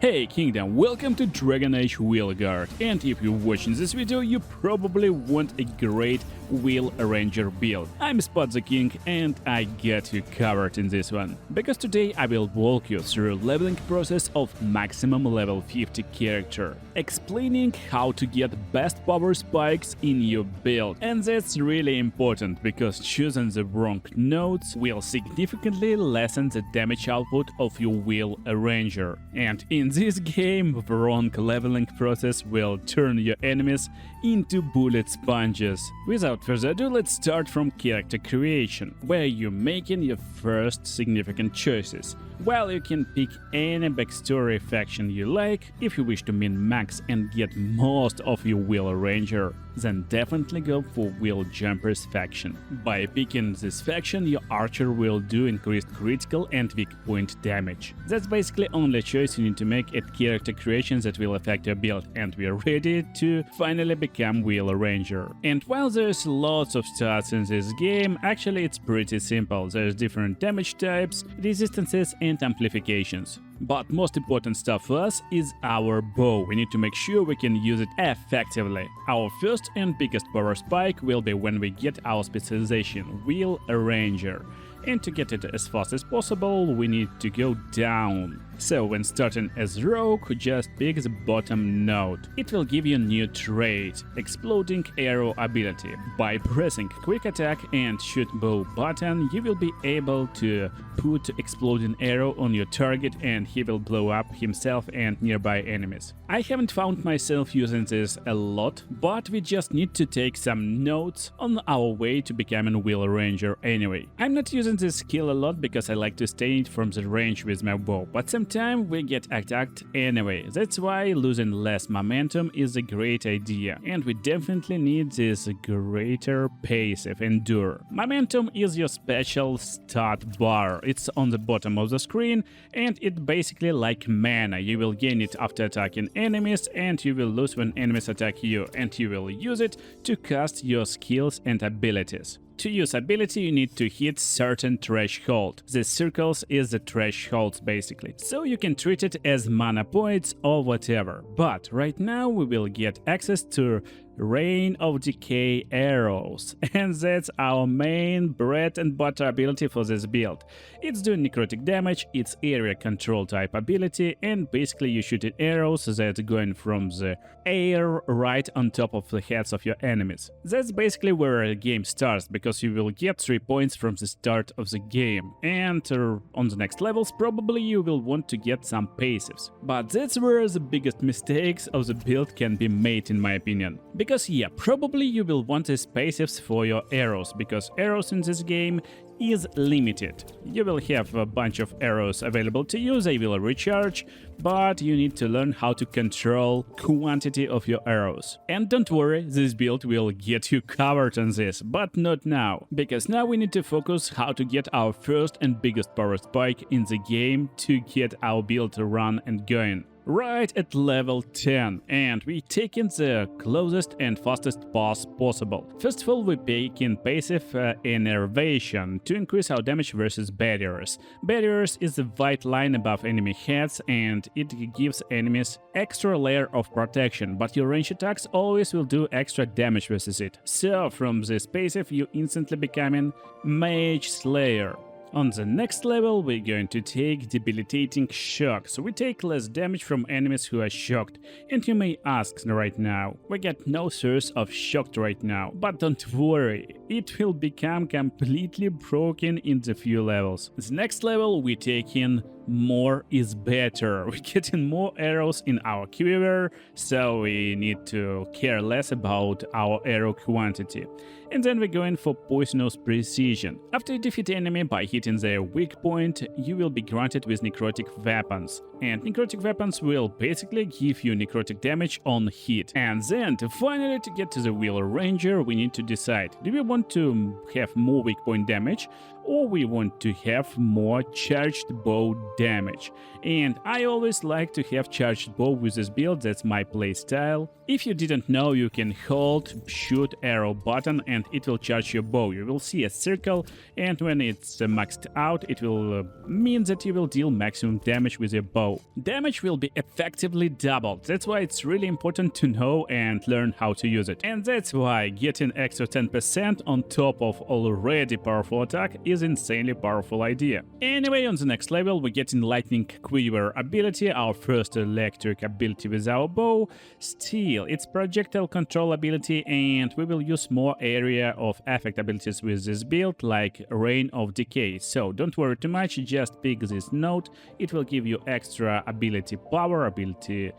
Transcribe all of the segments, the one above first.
Hey Kingdom, welcome to Dragon Age Veilguard, and if you're watching this video, you probably want a great wheel arranger build. I'm Spot the King and I get you covered in this one, because today I will walk you through leveling process of maximum level 50 character, explaining how to get best power spikes in your build. And that's really important, because choosing the wrong nodes will significantly lessen the damage output of your wheel arranger. And in this game, the wrong leveling process will turn your enemies into bullet sponges. Without further ado, let's start from character creation, where you're making your first significant choices. Well, you can pick any backstory faction you like. If you wish to min-max and get most of your wheel arranger, then definitely go for Wheel Jumpers faction. By picking this faction, your archer will do increased critical and weak point damage. That's basically only choice you need to make at character creation that will affect your build, and we're ready to finally become Wheel Arranger. And while there's lots of stats in this game, actually it's pretty simple. There's different damage types, resistances and amplifications. But most important stuff for us is our bow. We need to make sure we can use it effectively. Our first and biggest power spike will be when we get our specialization, Wheel Arranger. And to get it as fast as possible, we need to go down. So when starting as rogue, just pick the bottom node. It will give you a new trait, Exploding Arrow ability. By pressing quick attack and shoot bow button, you will be able to put exploding arrow on your target and he will blow up himself and nearby enemies. I haven't found myself using this a lot, but we just need to take some notes on our way to becoming Wheel Arranger anyway. I'm not using this skill a lot because I like to stay from the range with my bow, but sometimes we get attacked anyway. That's why losing less momentum is a great idea, and we definitely need this greater passive Endure. Momentum is your special stat bar. It's on the bottom of the screen, and it's basically like mana. You will gain it after attacking enemies, and you will lose when enemies attack you, and you will use it to cast your skills and abilities. To use ability, you need to hit certain threshold. The circles is the thresholds basically, so you can treat it as mana points or whatever. But right now we will get access to Rain of Decay arrows, and that's our main bread and butter ability for this build. It's doing necrotic damage, it's area control type ability, and basically you shoot arrows that going from the air right on top of the heads of your enemies. That's basically where the game starts, because you will get 3 points from the start of the game, and on the next levels probably you will want to get some passives. But that's where the biggest mistakes of the build can be made, in my opinion. Because yeah, probably you will want these passives for your arrows, because arrows in this game is limited. You will have a bunch of arrows available to you, they will recharge, but you need to learn how to control quantity of your arrows. And don't worry, this build will get you covered on this, but not now, because now we need to focus how to get our first and biggest power spike in the game to get our build to run and going. Right at level 10, and we taking the closest and fastest path possible. First of all, we taking passive Enervation to increase our damage versus barriers. Barriers is the white line above enemy heads, and it gives enemies extra layer of protection, but your range attacks always will do extra damage versus it. So from this passive you instantly becoming Mage Slayer. On the next level, we're going to take Debilitating Shock, so we take less damage from enemies who are shocked. And you may ask right now, we get no source of shocked right now, but don't worry, it will become completely broken in the few levels. The next level, we take in More is Better. We're getting more arrows in our quiver, so we need to care less about our arrow quantity. And then we're going for Poisonous Precision. After you defeat enemy by hitting their weak point, you will be granted with necrotic weapons. And necrotic weapons will basically give you necrotic damage on hit. And then finally to get to the Wheel Arranger, we need to decide, do we want to have more weak point damage, or we want to have more charged bow damage. And I always like to have charged bow with this build, that's my playstyle. If you didn't know, you can hold shoot arrow button and it will charge your bow. You will see a circle, and when it's maxed out, it will mean that you will deal maximum damage with your bow. Damage will be effectively doubled, that's why it's really important to know and learn how to use it. And that's why getting extra 10% on top of already powerful attack is insanely powerful idea. Anyway, on the next level we get Lightning Quiver ability, our first electric ability with our bow. Still, it's projectile control ability, and we will use more area of effect abilities with this build, like Rain of Decay. So don't worry too much, just pick this node, it will give you extra ability power, ability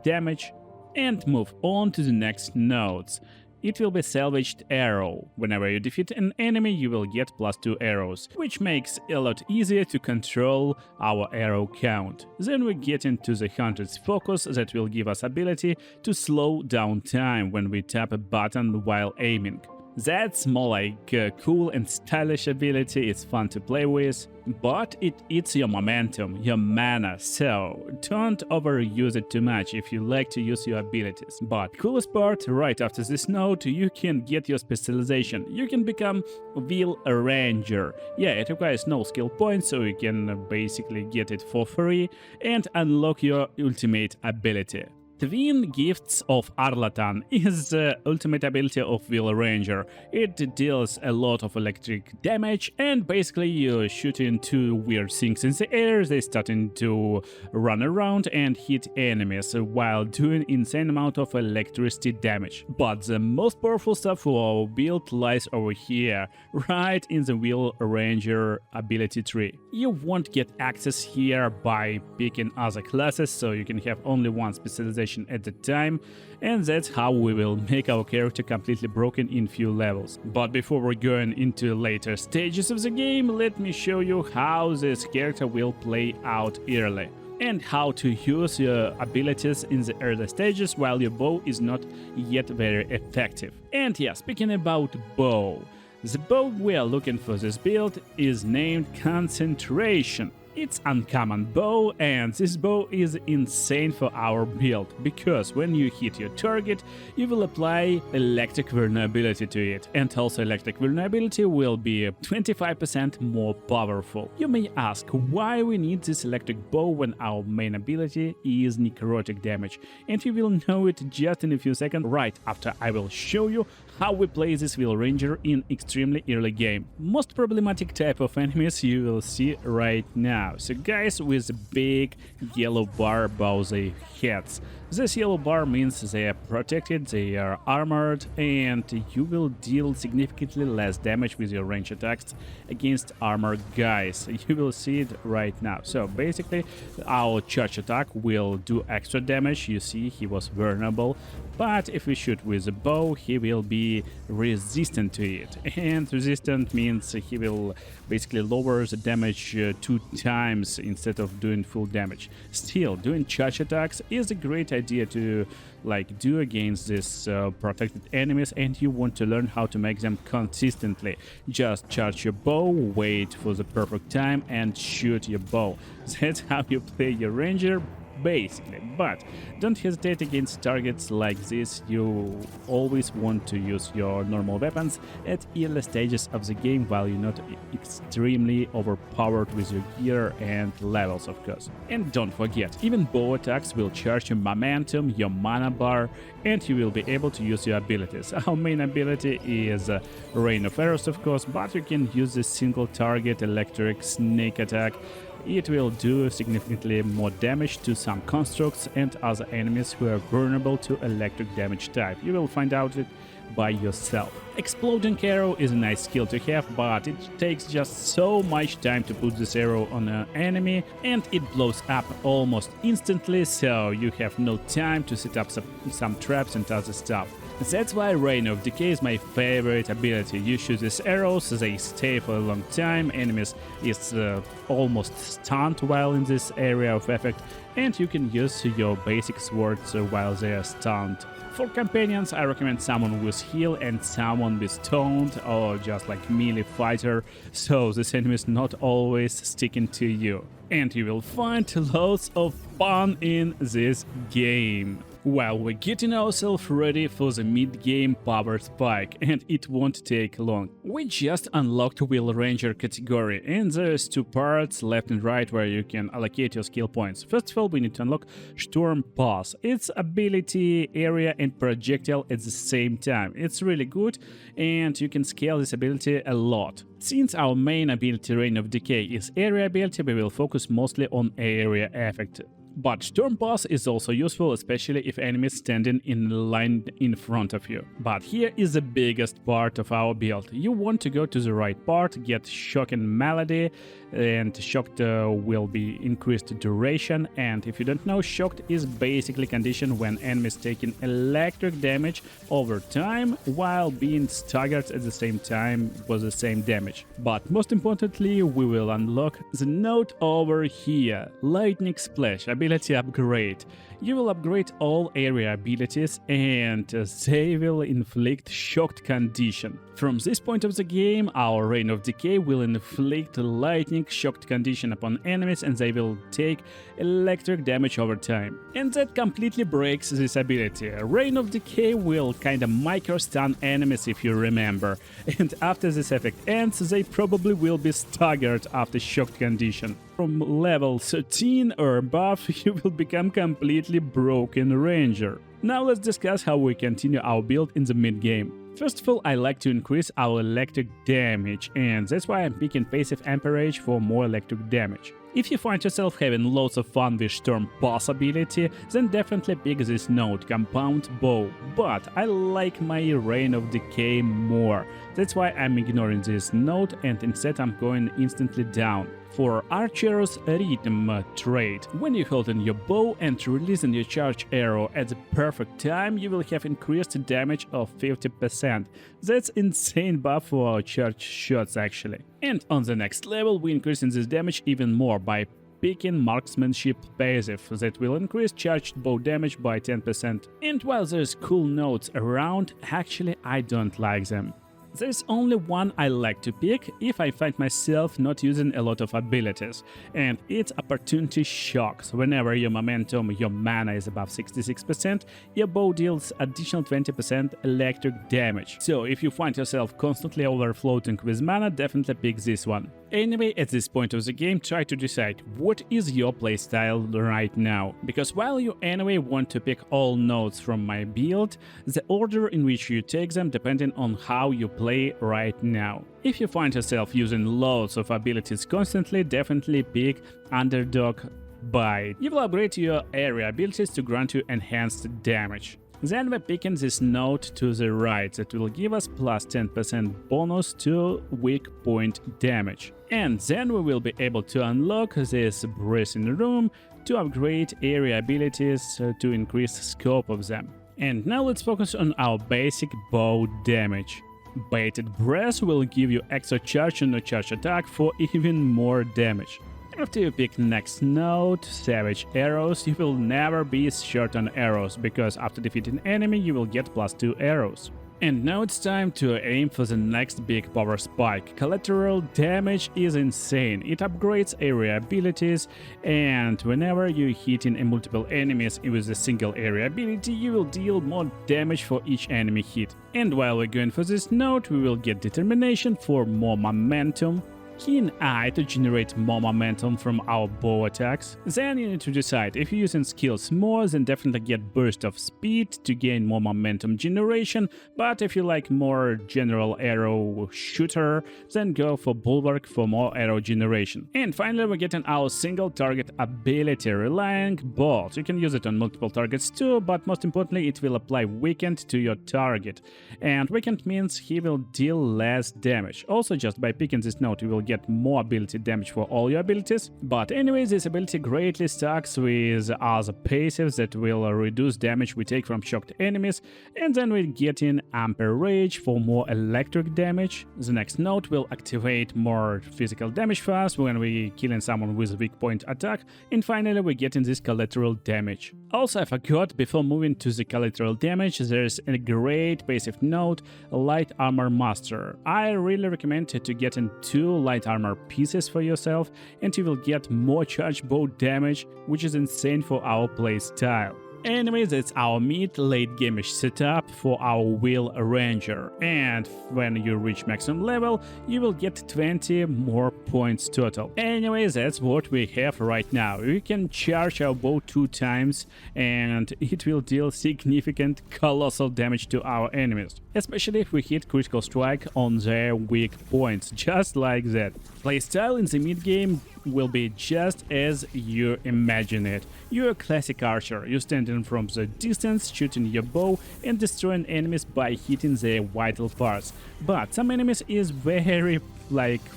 damage, and move on to the next nodes. It will be Salvaged Arrow. Whenever you defeat an enemy, you will get +2 arrows, which makes it a lot easier to control our arrow count. Then we get into the Hunter's Focus that will give us ability to slow down time when we tap a button while aiming. That's more like a cool and stylish ability, it's fun to play with, but it eats your momentum, your mana, so don't overuse it too much if you like to use your abilities. But coolest part, right after this node, you can get your specialization. You can become Veil Ranger. Yeah, it requires no skill points, so you can basically get it for free and unlock your ultimate ability. Twin Gifts of Arlatan is the ultimate ability of Veil Ranger. It deals a lot of electric damage, and basically you shoot into weird things in the air, they starting to run around and hit enemies while doing insane amount of electricity damage. But the most powerful stuff for our build lies over here, right in the Veil Ranger ability tree. You won't get access here by picking other classes, so you can have only one specialization at the time, and that's how we will make our character completely broken in few levels. But before we're going into later stages of the game, let me show you how this character will play out early, and how to use your abilities in the early stages while your bow is not yet very effective. And yeah, speaking about bow, the bow we are looking for this build is named Concentration. It's uncommon bow, and this bow is insane for our build, because when you hit your target, you will apply electric vulnerability to it, and also electric vulnerability will be 25% more powerful. You may ask why we need this electric bow when our main ability is necrotic damage, and you will know it just in a few seconds right after I will show you how we play this Veil Ranger in extremely early game. Most problematic type of enemies you will see right now. So guys with big yellow bar above their heads. This yellow bar means they are protected, they are armored, and you will deal significantly less damage with your range attacks against armored guys. You will see it right now. So basically our charge attack will do extra damage. You see he was vulnerable, but if we shoot with a bow, he will be resistant to it. And resistant means he will basically lower the damage 2 times instead of doing full damage. Still, doing charge attacks is a great idea to do against these protected enemies, and you want to learn how to make them consistently. Just charge your bow, wait for the perfect time, and shoot your bow. That's how you play your ranger, basically. But don't hesitate against targets like this. You always want to use your normal weapons at early stages of the game while you're not extremely overpowered with your gear and levels, of course. And don't forget, even bow attacks will charge your momentum, your mana bar, and you will be able to use your abilities. Our main ability is Rain of Arrows, of course, but you can use this single target electric snake attack. It will do significantly more damage to some constructs and other enemies who are vulnerable to electric damage type. You will find out it by yourself. Exploding arrow is a nice skill to have, but it takes just so much time to put this arrow on an enemy, and it blows up almost instantly, so you have no time to set up some traps and other stuff. That's why Reign of Decay is my favorite ability. You shoot these arrows, they stay for a long time, enemies is almost stunned while in this area of effect, and you can use your basic swords while they are stunned. For companions, I recommend someone with heal and someone with taunt or just like melee fighter, so this enemy is not always sticking to you. And you will find lots of fun in this game. While we're getting ourselves ready for the mid-game power spike, and it won't take long. We just unlocked Wheel Ranger category, and there's two parts, left and right, where you can allocate your skill points. First of all, we need to unlock Storm Pass. It's ability, area, and projectile at the same time. It's really good, and you can scale this ability a lot. Since our main ability, Reign of Decay, is area ability, we will focus mostly on area effect. But Storm Pass is also useful, especially if enemies standing in line in front of you. But here is the biggest part of our build. You want to go to the right part, get Shocking Melody, and Shocked will be increased duration. And if you don't know, Shocked is basically condition when enemies taking electric damage over time while being staggered at the same time with the same damage. But most importantly, we will unlock the node over here, Lightning Splash ability upgrade. You will upgrade all area abilities and they will inflict shocked condition. From this point of the game, our Reign of Decay will inflict lightning shocked condition upon enemies and they will take electric damage over time. And that completely breaks this ability. Reign of Decay will kinda micro-stun enemies if you remember. And after this effect ends, they probably will be staggered after shocked condition. From level 13 or above, you will become completely broken ranger. Now let's discuss how we continue our build in the mid-game. First of all, I like to increase our electric damage, and that's why I'm picking passive amperage for more electric damage. If you find yourself having lots of fun with Storm Pass ability, then definitely pick this node, Compound Bow. But I like my Reign of Decay more. That's why I'm ignoring this node and instead I'm going instantly down. For Archer's Rhythm trait, when you hold in your bow and releasing your charge arrow at the perfect time, you will have increased damage of 50%. That's insane buff for our charge shots actually. And on the next level, we increasing this damage even more by picking Marksmanship passive that will increase charged bow damage by 10%. And while there's cool notes around, actually I don't like them. There's only one I like to pick if I find myself not using a lot of abilities, and it's Opportunity Shocks. Whenever your momentum, your mana is above 66%, your bow deals additional 20% electric damage. So if you find yourself constantly overfloating with mana, definitely pick this one. Anyway, at this point of the game, try to decide what is your playstyle right now, because while you anyway want to pick all nodes from my build, the order in which you take them depending on how you play right now. If you find yourself using loads of abilities constantly, definitely pick Underdog Bite. You will upgrade your area abilities to grant you enhanced damage. Then we're picking this node to the right that will give us plus 10% bonus to weak point damage. And then we will be able to unlock this Breathing Room to upgrade area abilities to increase scope of them. And now let's focus on our basic bow damage. Baited Breath will give you extra charge on a charge attack for even more damage. After you pick next node, Savage Arrows, you will never be short on arrows, because after defeating enemy you will get plus 2 arrows. And now it's time to aim for the next big power spike. Collateral damage is insane. It upgrades area abilities, and whenever you're hitting multiple enemies with a single area ability, you will deal more damage for each enemy hit. And while we're going for this node, we will get Determination for more momentum, Keen Eye to generate more momentum from our bow attacks. Then you need to decide if you're using skills more, then definitely get Burst of Speed to gain more momentum generation, but if you like more general arrow shooter, then go for Bulwark for more arrow generation. And finally we're getting our single target ability, Relying Bolt. You can use it on multiple targets too, but most importantly it will apply Weakened to your target. And Weakened means he will deal less damage. Also, just by picking this node you will get more ability damage for all your abilities. But anyways, this ability greatly stacks with other passives that will reduce damage we take from shocked enemies, and then we get in Amper Rage for more electric damage. The next node will activate more physical damage fast when we killing someone with a weak point attack, and finally we get in this collateral damage. Also, I forgot, before moving to the collateral damage, there's a great passive node, Light Armor Master. I really recommend to get in 2 light armor pieces for yourself, and you will get more charged bow damage, which is insane for our playstyle. Anyways, that's our mid-late gameish setup for our Wheel Ranger, and when you reach maximum level, you will get 20 more points total. Anyways, that's what we have right now. We can charge our bow 2 times, and it will deal significant colossal damage to our enemies, especially if we hit critical strike on their weak points, just like that. Playstyle in the mid-game will be just as you imagine it. You're a classic archer, you're standing from the distance, shooting your bow and destroying enemies by hitting their vital parts. But some enemies is very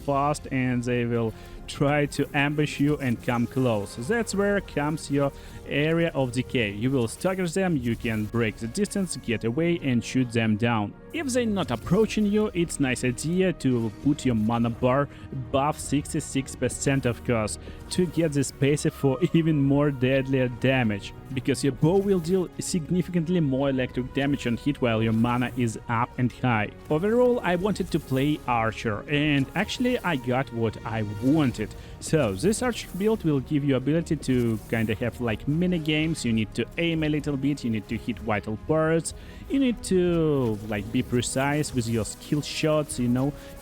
fast, and they will try to ambush you and come close. That's where comes your area of decay. You will stagger them, you can break the distance, get away and shoot them down. If they're not approaching you, it's a nice idea to put your mana bar above 66% of course, to get this passive for even more deadlier damage, because your bow will deal significantly more electric damage on hit while your mana is up and high. Overall, I wanted to play archer, and actually I got what I wanted. So this archer build will give you ability to kind of have mini games. You need to aim a little bit, you need to hit vital parts, you need to be precise with your skill shots, you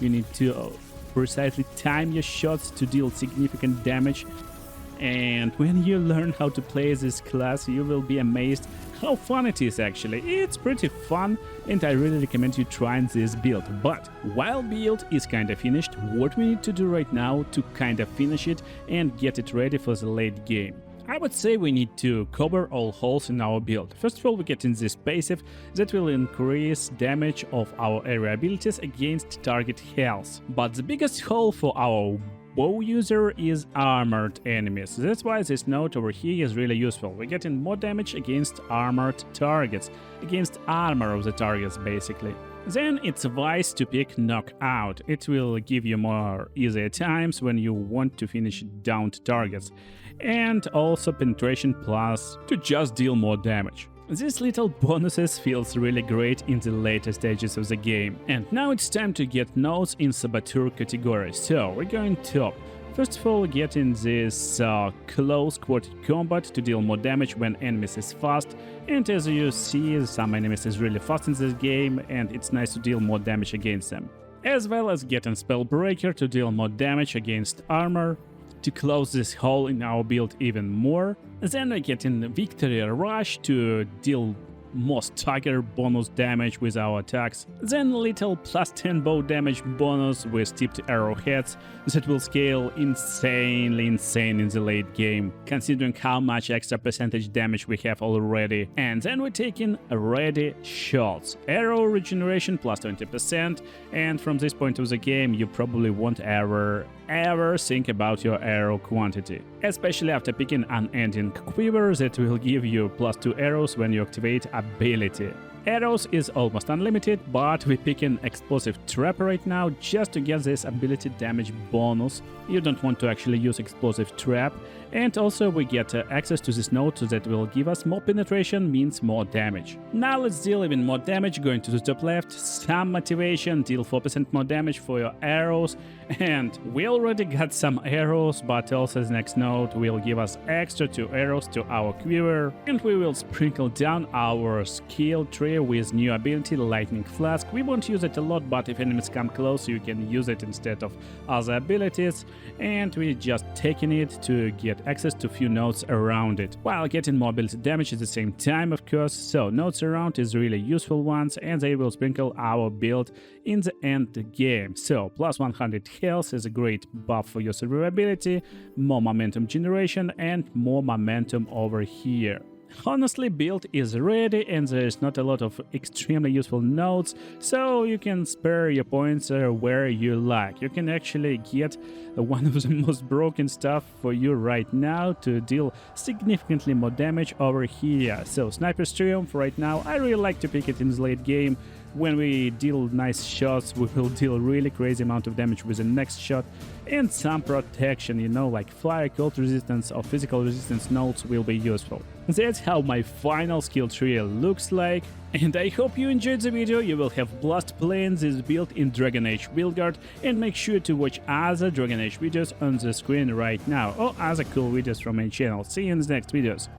need to precisely time your shots to deal significant damage. And when you learn how to play this class, you will be amazed how fun it is actually. It's pretty fun, and I really recommend you trying this build. But while build is kinda finished, what we need to do right now to kinda finish it and get it ready for the late game? I would say we need to cover all holes in our build. First of all, we get in this passive that will increase damage of our area abilities against target health. But the biggest hole for our bow user is armored enemies. That's why this node over here is really useful. We're getting more damage against armored targets, against armor of the targets basically. Then it's wise to pick Knockout. It will give you more easier times when you want to finish downed targets. And also Penetration Plus to just deal more damage. These little bonuses feels really great in the later stages of the game. And now it's time to get nodes in Saboteur category. So we're going top. First of all, getting this close quarter combat to deal more damage when enemies is fast. And as you see, some enemies is really fast in this game, and it's nice to deal more damage against them. As well as getting Spellbreaker to deal more damage against armor, to close this hole in our build even more. Then we get in Victory Rush to deal more stagger bonus damage with our attacks. Then little plus 10 bow damage bonus with tipped arrowheads that will scale insanely insane in the late game, considering how much extra percentage damage we have already. And then we take in ready shots. Arrow regeneration plus 20%, and from this point of the game you probably won't ever think about your arrow quantity, especially after picking Unending Quiver that will give you plus 2 arrows when you activate ability. Arrows is almost unlimited, but we pick an Explosive Trap right now just to get this ability damage bonus. You don't want to actually use Explosive Trap. And also we get access to this node that will give us more penetration, means more damage. Now let's deal even more damage, going to the top left, some motivation, deal 4% more damage for your arrows. And we already got some arrows, but also the next node will give us extra 2 arrows to our quiver. And we will sprinkle down our skill tree with new ability Lightning Flask. We won't use it a lot, but if enemies come close you can use it instead of other abilities. And we're just taking it to get access to few nodes around it, while getting more ability damage at the same time of course. So nodes around is really useful ones, and they will sprinkle our build in the end game. So plus 100 health is a great buff for your survivability, more momentum generation and more momentum over here. Honestly, build is ready and there's not a lot of extremely useful nodes, so you can spare your points where you like. You can actually get one of the most broken stuff for you right now to deal significantly more damage over here. So Sniper's Triumph right now, I really like to pick it in the late game. When we deal nice shots, we will deal really crazy amount of damage with the next shot, and some protection, you know, like fire, cold resistance or physical resistance nodes will be useful. That's how my final skill tree looks like, and I hope you enjoyed the video. You will have blast playing this build in Dragon Age Veilguard, and make sure to watch other Dragon Age videos on the screen right now, or other cool videos from my channel. See you in the next videos.